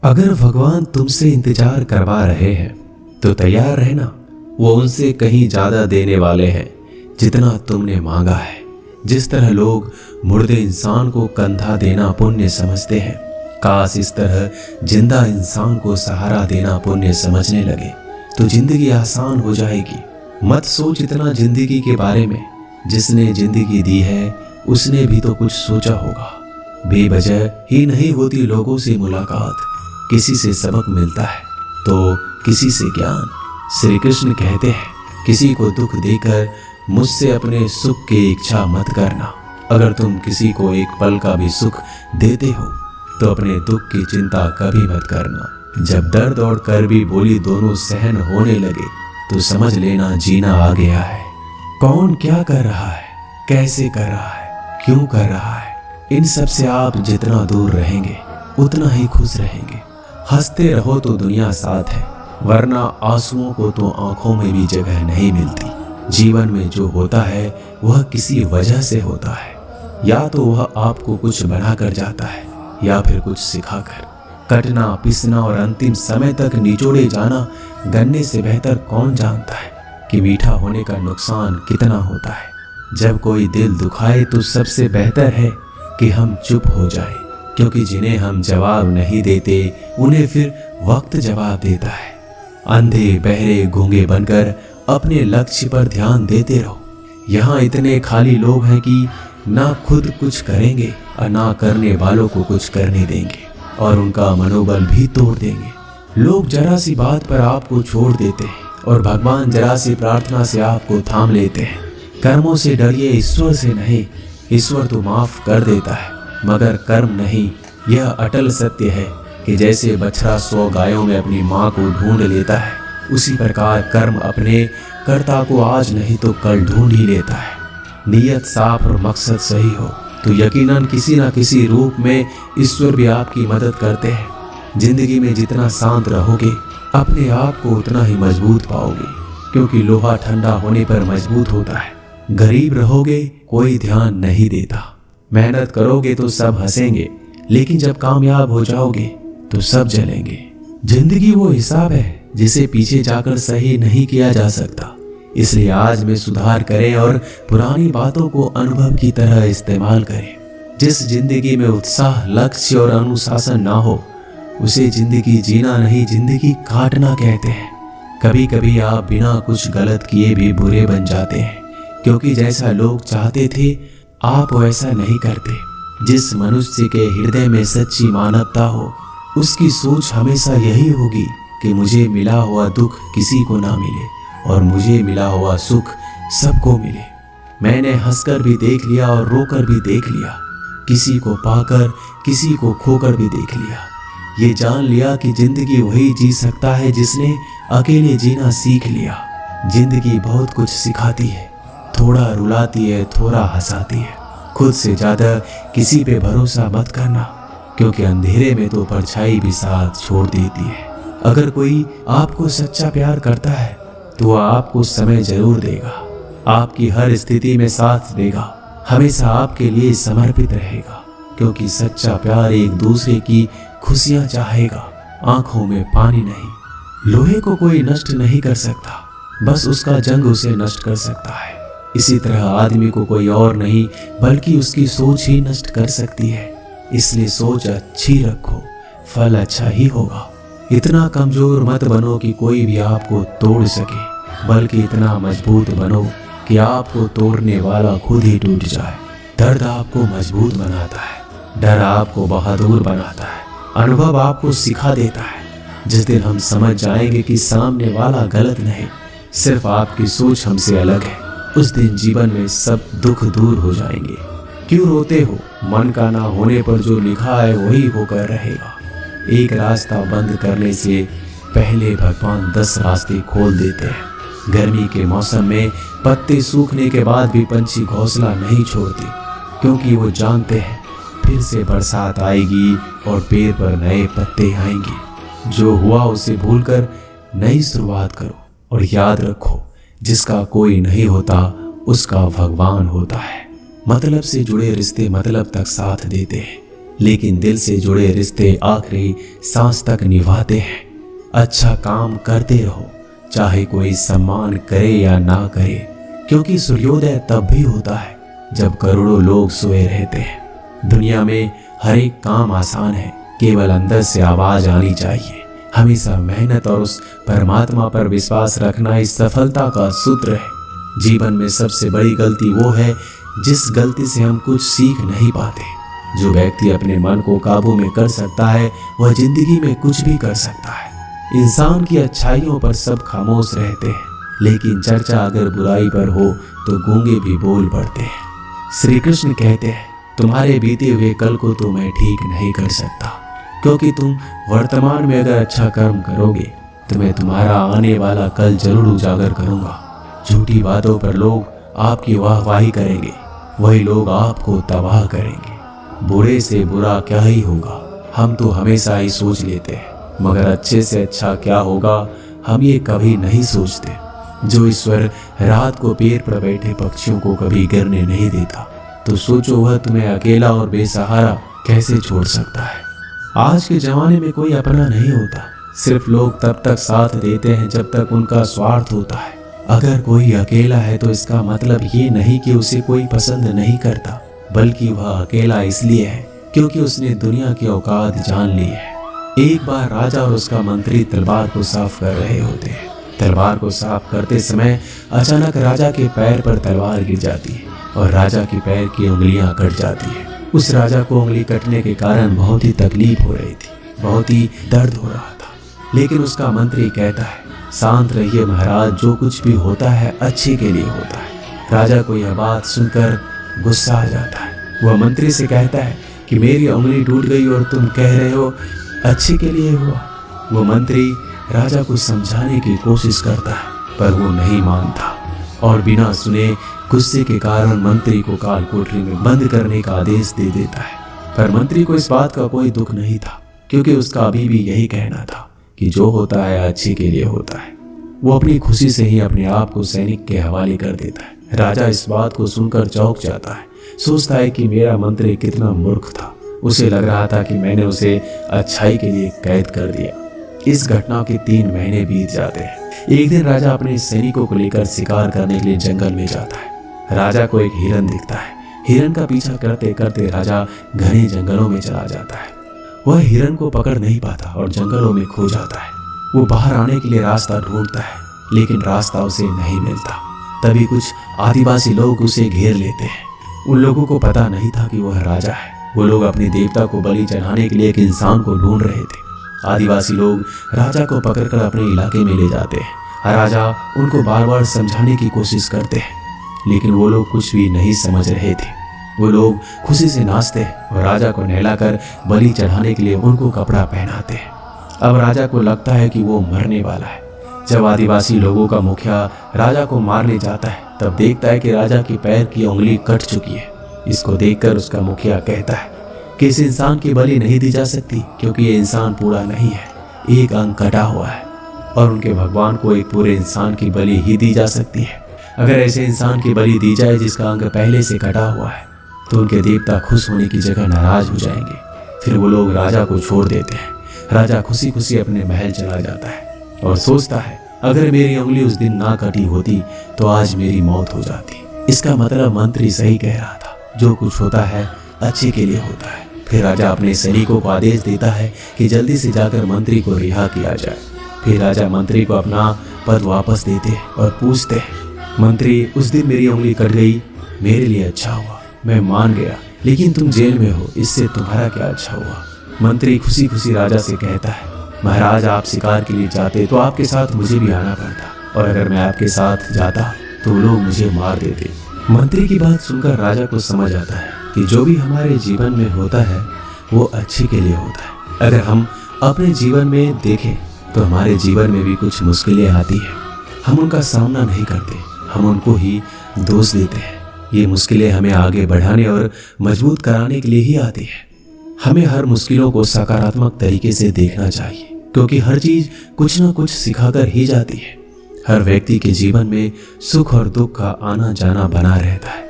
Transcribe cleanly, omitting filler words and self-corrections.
अगर भगवान तुमसे इंतजार करवा रहे हैं तो तैयार रहना। वो उनसे कहीं ज्यादा देने वाले हैं जितना तुमने मांगा है। जिस तरह लोग मुर्दे इंसान को कंधा देना पुण्य समझते हैं, काश इस तरह जिंदा इंसान को सहारा देना पुण्य समझने लगे तो जिंदगी आसान हो जाएगी। मत सोच इतना जिंदगी के बारे में, जिसने जिंदगी दी है उसने भी तो कुछ सोचा होगा। बेवजह ही नहीं होती लोगों से मुलाकात, किसी से सबक मिलता है तो किसी से ज्ञान। श्री कृष्ण कहते हैं, किसी को दुख देकर मुझसे अपने सुख की इच्छा मत करना। अगर तुम किसी को एक पल का भी सुख देते हो तो अपने दुख की चिंता कभी मत करना। जब दर्द और कड़वी बोली दोनों सहन होने लगे तो समझ लेना जीना आ गया है। कौन क्या कर रहा है, कैसे कर रहा है, क्यों कर रहा है, इन सब से आप जितना दूर रहेंगे उतना ही खुश रहेंगे। हंसते रहो तो दुनिया साथ है, वरना आंसुओं को तो आंखों में भी जगह नहीं मिलती। जीवन में जो होता है वह किसी वजह से होता है, या तो वह आपको कुछ बना कर जाता है या फिर कुछ सिखाकर। कटना, पिसना और अंतिम समय तक निचोड़े जाना गन्ने से बेहतर कौन जानता है कि मीठा होने का नुकसान कितना होता है। जब कोई दिल दुखाए तो सबसे बेहतर है कि हम चुप हो जाएं, क्योंकि जिन्हें हम जवाब नहीं देते उन्हें फिर वक्त जवाब देता है। अंधे बहरे गूंगे बनकर अपने लक्ष्य पर ध्यान देते रहो। यहाँ इतने खाली लोग हैं कि ना खुद कुछ करेंगे और ना करने वालों को कुछ करने देंगे, और उनका मनोबल भी तोड़ देंगे। लोग जरा सी बात पर आपको छोड़ देते हैं और भगवान जरा सी प्रार्थना से आपको थाम लेते हैं। कर्मों से डरिए, ईश्वर से नहीं। ईश्वर तो माफ कर देता है मगर कर्म नहीं। यह अटल सत्य है कि जैसे बछड़ा 100 गायों में अपनी माँ को ढूंढ लेता है, उसी प्रकार कर्म अपने कर्ता को आज नहीं तो कल ढूंढ ही लेता है। नीयत साफ और मकसद सही हो तो यकीनन किसी न किसी रूप में ईश्वर भी आपकी मदद करते हैं। जिंदगी में जितना शांत रहोगे अपने आप को उतना ही मजबूत पाओगे, क्योंकि लोहा ठंडा होने पर मजबूत होता है। गरीब रहोगे कोई ध्यान नहीं देता, मेहनत करोगे तो सब हंसेंगे, लेकिन जब कामयाब हो जाओगे तो सब जलेंगे। जिंदगी वो हिसाब है जिसे पीछे जाकर सही नहीं किया जा सकता। इसलिए आज में सुधार करें और पुरानी बातों को अनुभव की तरह इस्तेमाल करें। जिस जिंदगी में उत्साह, लक्ष्य और अनुशासन ना हो उसे जिंदगी जीना नहीं, जिंदगी काटना कहते हैं। कभी कभी आप बिना कुछ गलत किए भी बुरे बन जाते हैं, क्योंकि जैसा लोग चाहते थे आप वैसा नहीं करते। जिस मनुष्य के हृदय में सच्ची मानवता हो उसकी सोच हमेशा यही होगी कि मुझे मिला हुआ दुख किसी को ना मिले और मुझे मिला हुआ सुख सबको मिले। मैंने हंसकर भी देख लिया और रोकर भी देख लिया, किसी को पाकर किसी को खोकर भी देख लिया। ये जान लिया कि जिंदगी वही जी सकता है जिसने अकेले जीना सीख लिया। जिंदगी बहुत कुछ सिखाती है, थोड़ा रुलाती है, थोड़ा हंसाती है। खुद से ज्यादा किसी पे भरोसा मत करना, क्योंकि अंधेरे में तो परछाई भी साथ छोड़ देती है। अगर कोई आपको सच्चा प्यार करता है तो वह आपको समय जरूर देगा, आपकी हर स्थिति में साथ देगा, हमेशा आपके लिए समर्पित रहेगा, क्योंकि सच्चा प्यार एक दूसरे की खुशियां चाहेगा, आंखों में पानी नहीं। लोहे को कोई नष्ट नहीं कर सकता, बस उसका जंग उसे नष्ट कर सकता है। इसी तरह आदमी को कोई और नहीं बल्कि उसकी सोच ही नष्ट कर सकती है। इसलिए सोच अच्छी रखो, फल अच्छा ही होगा। इतना कमजोर मत बनो कि कोई भी आपको तोड़ सके, बल्कि इतना मजबूत बनो कि आपको तोड़ने वाला खुद ही टूट जाए। दर्द आपको मजबूत बनाता है, डर आपको बहादुर बनाता है, अनुभव आपको सिखा देता है। जिस दिन हम समझ जाएंगे कि सामने वाला गलत नहीं, सिर्फ आपकी सोच हमसे अलग है, उस दिन जीवन में सब दुख दूर हो जाएंगे। क्यों रोते हो? मन का ना होने पर जो लिखा है वही होकर रहेगा। एक रास्ता बंद करने से पहले भगवान 10 रास्ते खोल देते हैं। गर्मी के मौसम में पत्ते सूखने के बाद भी पंछी घोंसला नहीं छोड़ते, क्योंकि वो जानते हैं फिर से बरसात आएगी और पेड़ पर नए पत्ते आएंगे। जो हुआ उसे भूलकर नई शुरुआत करो और याद रखो, जिसका कोई नहीं होता उसका भगवान होता है। मतलब से जुड़े रिश्ते मतलब तक साथ देते हैं, लेकिन दिल से जुड़े रिश्ते आखिरी सांस तक निभाते हैं। अच्छा काम करते रहो, चाहे कोई सम्मान करे या ना करे, क्योंकि सूर्योदय तब भी होता है जब करोड़ों लोग सोए रहते हैं। दुनिया में हर एक काम आसान है, केवल अंदर से आवाज आनी चाहिए। हमेशा मेहनत और उस परमात्मा पर विश्वास रखना इस सफलता का सूत्र है। जीवन में सबसे बड़ी गलती वो है जिस गलती से हम कुछ सीख नहीं पाते। जो व्यक्ति अपने मन को काबू में कर सकता है वह जिंदगी में कुछ भी कर सकता है। इंसान की अच्छाइयों पर सब खामोश रहते हैं, लेकिन चर्चा अगर बुराई पर हो तो गूंगे भी बोल पड़ते हैं। श्री कृष्ण कहते हैं, तुम्हारे बीते हुए कल को तो मैं ठीक नहीं कर सकता, क्योंकि तुम वर्तमान में अगर अच्छा कर्म करोगे तो मैं तुम्हारा आने वाला कल जरूर उजागर करूंगा। झूठी बातों पर लोग आपकी वाहवाही करेंगे, वही लोग आपको तबाह करेंगे। बुरे से बुरा क्या ही होगा, हम तो हमेशा ही सोच लेते हैं, मगर अच्छे से अच्छा क्या होगा हम ये कभी नहीं सोचते। जो ईश्वर रात को पेड़ पर बैठे पक्षियों को कभी गिरने नहीं देता, तो सोचो वह तुम्हें अकेला और बेसहारा कैसे छोड़ सकता है। आज के जमाने में कोई अपना नहीं होता, सिर्फ लोग तब तक साथ देते हैं जब तक उनका स्वार्थ होता है। अगर कोई अकेला है तो इसका मतलब ये नहीं कि उसे कोई पसंद नहीं करता, बल्कि वह अकेला इसलिए है क्योंकि उसने दुनिया की औकात जान ली है। एक बार राजा और उसका मंत्री तलवार को साफ कर रहे होते हैं। तलवार को साफ करते समय अचानक राजा के पैर पर तलवार गिर जाती है और राजा के पैर की उंगलियां कट जाती है। उस राजा को उंगली कटने के कारण बहुत ही तकलीफ हो रही थी, बहुत ही दर्द हो रहा था, लेकिन उसका मंत्री कहता है, शांत रहिए महाराज, जो कुछ भी होता है अच्छे के लिए होता है। राजा को यह बात सुनकर गुस्सा आ जाता है। वह मंत्री से कहता है कि मेरी उंगली टूट गई और तुम कह रहे हो अच्छे के लिए हुआ। वो मंत्री राजा को समझाने की कोशिश करता है, पर वो नहीं मानता और बिना सुने गुस्से के कारण मंत्री को काल कोठरी में बंद करने का आदेश दे देता है। पर मंत्री को इस बात का कोई दुख नहीं था, क्योंकि उसका अभी भी यही कहना था कि जो होता है अच्छे के लिए होता है। वो अपनी खुशी से ही अपने आप को सैनिक के हवाले कर देता है। राजा इस बात को सुनकर चौंक जाता है, सोचता है कि मेरा मंत्री कितना मूर्ख था। उसे लग रहा था कि मैंने उसे अच्छाई के लिए कैद कर दिया। इस घटना के 3 महीने बीत जाते हैं। एक दिन राजा अपने सैनिकों को लेकर शिकार करने के लिए जंगल में जाता है। राजा को एक हिरन दिखता है। हिरन का पीछा करते करते राजा घने जंगलों में चला जाता है। वह हिरन को पकड़ नहीं पाता और जंगलों में खो जाता है। वो बाहर आने के लिए रास्ता ढूंढता है, लेकिन रास्ता उसे नहीं मिलता। तभी कुछ आदिवासी लोग उसे घेर लेते हैं। उन लोगों को पता नहीं था कि वह राजा है। वो लोग अपने देवता को बलि चढ़ाने के लिए एक इंसान को ढूंढ रहे थे। आदिवासी लोग राजा को पकड़कर अपने इलाके में ले जाते हैं। राजा उनको बार बार समझाने की कोशिश करते हैं, लेकिन वो लोग कुछ भी नहीं समझ रहे थे। वो लोग खुशी से नाचते हैं और राजा को नहलाकर बलि चढ़ाने के लिए उनको कपड़ा पहनाते हैं। अब राजा को लगता है कि वो मरने वाला है। जब आदिवासी लोगों का मुखिया राजा को मारने जाता है, तब देखता है कि राजा के पैर की उंगली कट चुकी है। इसको देखकर उसका मुखिया कहता है कि इस इंसान की बलि नहीं दी जा सकती, क्योंकि ये इंसान पूरा नहीं है, एक अंग कटा हुआ है, और उनके भगवान को एक पूरे इंसान की बलि ही दी जा सकती है। अगर ऐसे इंसान की बलि दी जाए जिसका अंग पहले से कटा हुआ है, तो उनके देवता खुश होने की जगह नाराज हो जाएंगे। फिर वो लोग राजा को छोड़ देते हैं। राजा खुशी खुशी अपने महल चला जाता है और सोचता है, अगर मेरी उंगली उस दिन ना कटी होती तो आज मेरी मौत हो जाती। इसका मतलब मंत्री सही कह रहा था, जो कुछ होता है अच्छे के लिए होता है। फिर राजा अपने सैनिकों को आदेश देता है कि जल्दी से जाकर मंत्री को रिहा किया जाए। फिर राजा मंत्री को अपना पद वापस देते हैं और पूछते हैं, मंत्री, उस दिन मेरी उंगली कट गई, मेरे लिए अच्छा हुआ, मैं मान गया, लेकिन तुम जेल में हो, इससे तुम्हारा क्या अच्छा हुआ? मंत्री खुशी खुशी राजा से कहता है, महाराज, आप शिकार के लिए जाते तो आपके साथ मुझे भी आना पड़ता, और अगर मैं आपके साथ जाता तो लोग मुझे मार देते। मंत्री की बात सुनकर राजा को समझ आता है कि जो भी हमारे जीवन में होता है वो अच्छे के लिए होता है। अगर हम अपने जीवन में देखें तो हमारे जीवन में भी कुछ मुश्किलें आती हैं, हम उनका सामना नहीं करते, हम उनको ही दोष देते हैं। ये मुश्किलें हमें आगे बढ़ाने और मजबूत कराने के लिए ही आती है। हमें हर मुश्किलों को सकारात्मक तरीके से देखना चाहिए, क्योंकि हर चीज कुछ ना कुछ सिखाकर ही जाती है। हर व्यक्ति के जीवन में सुख और दुख का आना जाना बना रहता है।